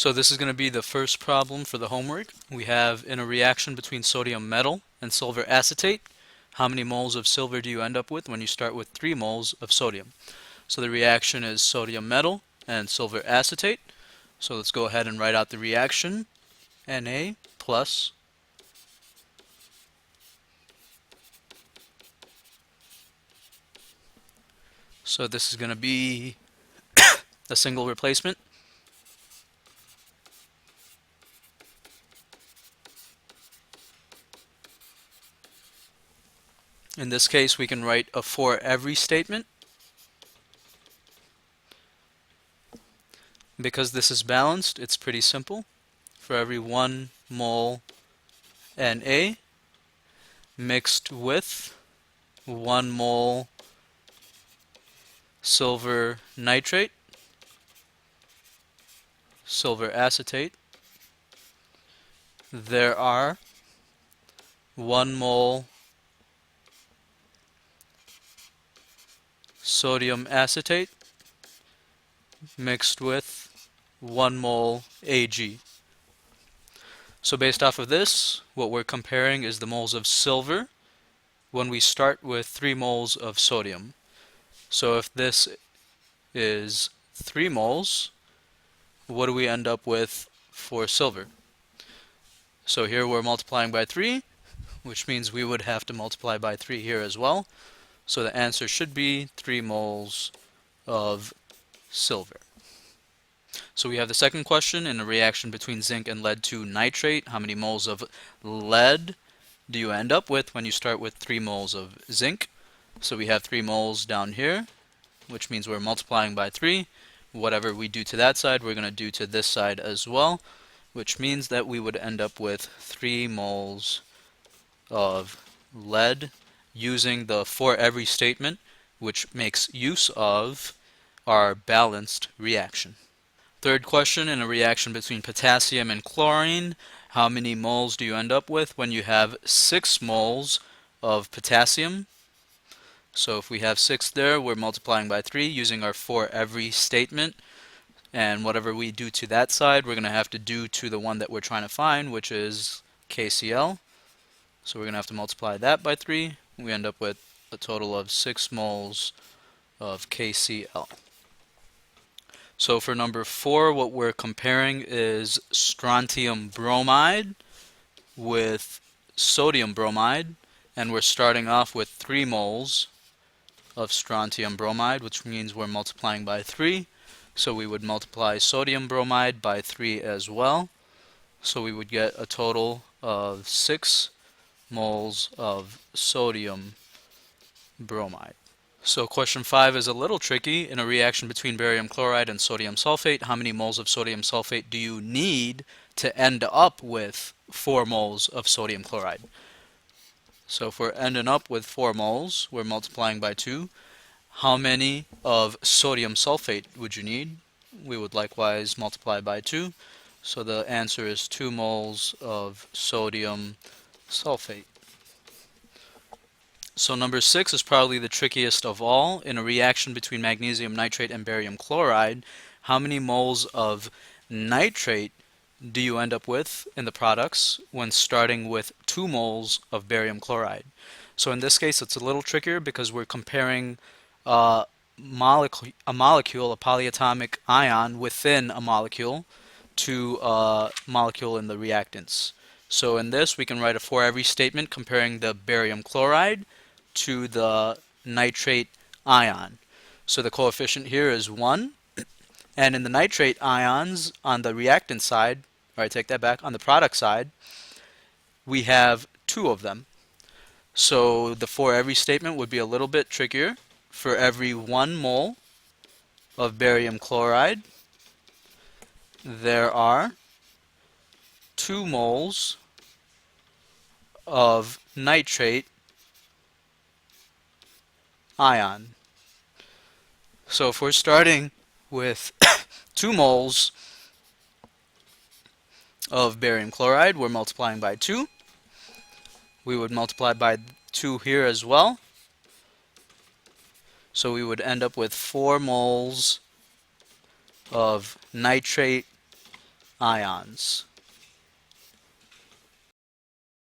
So this is going to be the first problem for the homework. We have in a reaction between sodium metal and silver acetate, how many moles of silver do you end up with when you start with 3 moles of sodium? So the reaction is sodium metal and silver acetate. So let's go ahead and write out the reaction. Na plus so this is going to be a single replacement. In this case, we can write a for every statement. Because this is balanced, it's pretty simple. For every 1 mole Na mixed with 1 mole silver nitrate, silver acetate, there are 1 mole sodium acetate mixed with 1 mole Ag. So based off of this, what we're comparing is the moles of silver when we start with 3 moles of sodium. So if this is 3 moles, what do we end up with for silver? So here we're multiplying by 3, which means we would have to multiply by 3 here as well. So the answer should be 3 moles of silver. So we have the second question in a reaction between zinc and lead 2 nitrate. How many moles of lead do you end up with when you start with 3 moles of zinc? So we have 3 moles down here, which means we're multiplying by 3. Whatever we do to that side, we're going to do to this side as well, which means that we would end up with 3 moles of lead using the for every statement, which makes use of our balanced reaction. Third question, in a reaction between potassium and chlorine, how many moles do you end up with when you have 6 moles of potassium? So if we have 6 there, we're multiplying by 3 using our for every statement. And whatever we do to that side, we're going to have to do to the one that we're trying to find, which is KCl. So we're going to have to multiply that by 3. We end up with a total of 6 moles of KCl. So for number 4, what we're comparing is strontium bromide with sodium bromide, and we're starting off with 3 moles of strontium bromide, which means we're multiplying by 3. So we would multiply sodium bromide by 3 as well. So we would get a total of 6 moles of sodium bromide. So question 5 is a little tricky. In a reaction between barium chloride and sodium sulfate, how many moles of sodium sulfate do you need to end up with 4 moles of sodium chloride? So if we're ending up with 4 moles, we're multiplying by 2. How many of sodium sulfate would you need? We would likewise multiply by 2. So the answer is 2 moles of sodium sulfate. So number 6 is probably the trickiest of all. In a reaction between magnesium nitrate and barium chloride, how many moles of nitrate do you end up with in the products when starting with 2 moles of barium chloride? So in this case, it's a little trickier because we're comparing a molecule, a polyatomic ion within a molecule, to a molecule in the reactants. So in this, we can write a for every statement comparing the barium chloride to the nitrate ion. So the coefficient here is 1, and in the nitrate ions on the reactant side, or I take that back, on the product side, we have 2 of them. So the for every statement would be a little bit trickier. For every 1 mole of barium chloride, there are 2 moles of nitrate ion. So if we're starting with 2 moles of barium chloride, we're multiplying by 2. We would multiply by 2 here as well. So we would end up with 4 moles of nitrate ions.